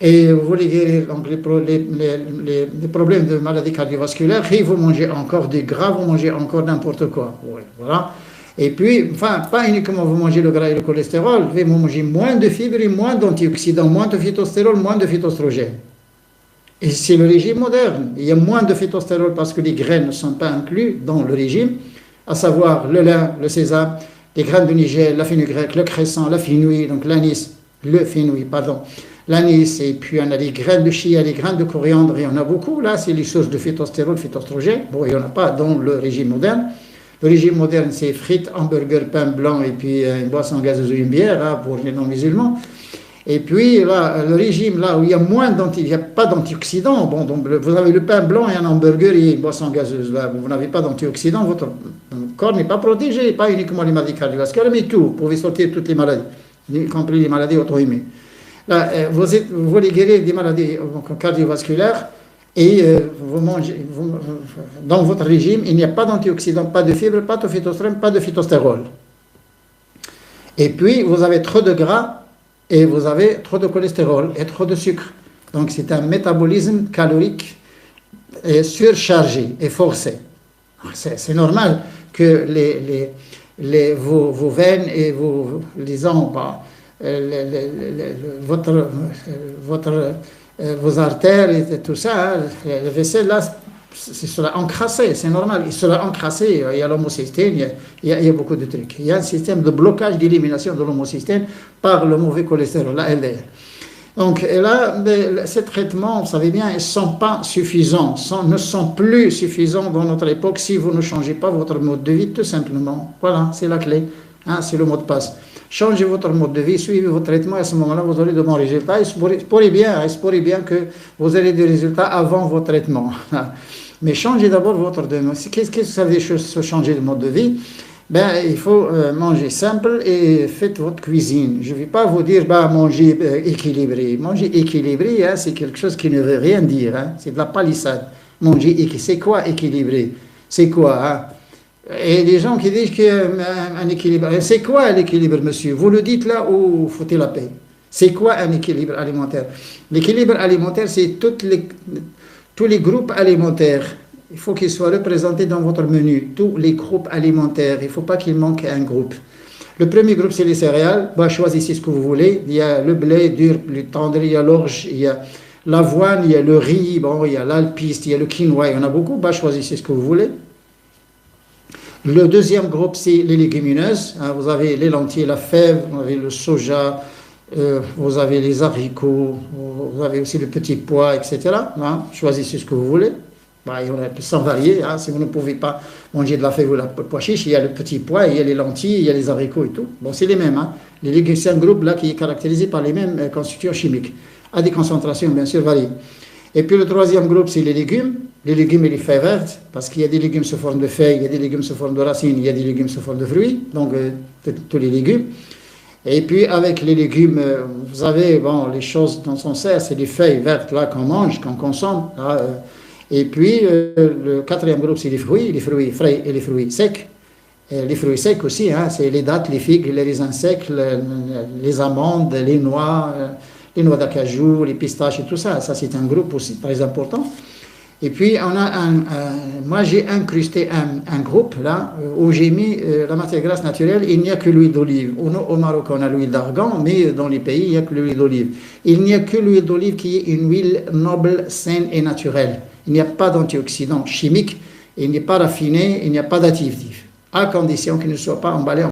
et vous voulez guérir donc, les problèmes de maladies cardiovasculaires, et vous mangez encore du gras, vous mangez encore n'importe quoi. Ouais, voilà. Et puis, enfin, pas uniquement vous mangez le gras et le cholestérol, mais vous mangez moins de fibres et moins d'antioxydants, moins de phytostérol, moins de phytostrogène. Et c'est le régime moderne. Il y a moins de phytostérol parce que les graines ne sont pas inclus dans le régime, à savoir le lin, le sésame, les graines de nigel, la fenugrec, le cresson, la fenouil, donc l'anis, l'anis, et puis on a les graines de chia, les graines de coriandre, il y en a beaucoup. Là, c'est les sources de phytostérol, phytostrogène. Bon, il n'y en a pas dans le régime moderne. Le régime moderne, c'est frites, hamburgers, pain blanc, et puis une boisson gazeuse ou une bière, hein, pour les non-musulmans. Et puis, là, le régime, là où il y a il n'y a pas d'antioxydants, bon, donc vous avez le pain blanc et un hamburger et une boisson gazeuse, là, vous n'avez pas d'antioxydants, votre corps n'est pas protégé, pas uniquement les maladies cardiovasculaires, mais tout, vous pouvez sortir toutes les maladies, y compris les maladies auto-immunes. Là, vous voulez guérir des maladies cardiovasculaires et dans votre régime, il n'y a pas d'antioxydants, pas de fibres, pas de phytostérol, pas de phytostérol. Et puis, vous avez trop de gras, et vous avez trop de cholestérol et trop de sucre. Donc c'est un métabolisme calorique surchargé et forcé. C'est normal que vos veines et vos artères et tout ça, le vaisselle là, ce sera encrassé, c'est normal, il sera encrassé, il y a l'homocystine, il y a beaucoup de trucs. Il y a un système de blocage d'élimination de l'homocystine par le mauvais cholestérol, la LDL. Donc là, ces traitements, vous savez bien, ils ne sont pas suffisants, ne sont plus suffisants dans notre époque si vous ne changez pas votre mode de vie, tout simplement. Voilà, c'est la clé, hein, c'est le mot de passe. Changez votre mode de vie, suivez vos traitements, et à ce moment-là, vous aurez de bons résultats. Il se pourrait bien que vous aurez des résultats avant vos traitements. Mais changez d'abord votre mode de vie. Qu'est-ce que ça veut dire changer de mode de vie? Il faut manger simple et faites votre cuisine. Je ne vais pas vous dire manger équilibré. Manger équilibré, hein, c'est quelque chose qui ne veut rien dire. Hein. C'est de la palissade. Manger équilibré, c'est quoi équilibré? C'est quoi, hein? Et les gens qui disent qu'un équilibre, c'est quoi un équilibre, monsieur? Vous le dites là ou foutez la paix? C'est quoi un équilibre alimentaire? L'équilibre alimentaire, c'est tous les groupes alimentaires. Il faut qu'ils soient représentés dans votre menu. Tous les groupes alimentaires. Il ne faut pas qu'il manque un groupe. Le premier groupe, c'est les céréales. Choisissez ce que vous voulez. Il y a le blé dur, le tendre, il y a l'orge, il y a l'avoine, il y a le riz, il y a l'alpiste, il y a le quinoa. Il y en a beaucoup. Choisissez ce que vous voulez. Le deuxième groupe, c'est les légumineuses. Vous avez les lentilles, la fève, vous avez le soja, vous avez les haricots, vous avez aussi le petit pois, etc. Choisissez ce que vous voulez. Il y en a sans varier. Si vous ne pouvez pas manger de la fève ou de la pois chiche, il y a le petit pois, il y a les lentilles, il y a les haricots et tout. C'est les mêmes. Les légumes, c'est un groupe là qui est caractérisé par les mêmes constituants chimiques, à des concentrations bien sûr variées. Et puis le troisième groupe, c'est les légumes et les feuilles vertes, parce qu'il y a des légumes sous forme de feuilles, il y a des légumes sous forme de racines, il y a des légumes sous forme de fruits, donc tous les légumes. Et puis avec les légumes, vous avez les choses dont on sert, c'est les feuilles vertes là qu'on mange, qu'on consomme. Et puis le quatrième groupe, c'est les fruits frais et les fruits secs. Et les fruits secs aussi, c'est les dattes, les figues, les raisins secs, les amandes, les noix d'acajou, les pistaches et tout ça. Ça, c'est un groupe aussi très important. Et puis, moi, j'ai incrusté un groupe, là, où j'ai mis la matière grasse naturelle. Il n'y a que l'huile d'olive. Au Maroc, on a l'huile d'argan, mais dans les pays, il n'y a que l'huile d'olive. Il n'y a que l'huile d'olive qui est une huile noble, saine et naturelle. Il n'y a pas d'antioxydants chimiques, il n'est pas raffiné, il n'y a pas d'additifs, à condition qu'il ne soit pas emballé en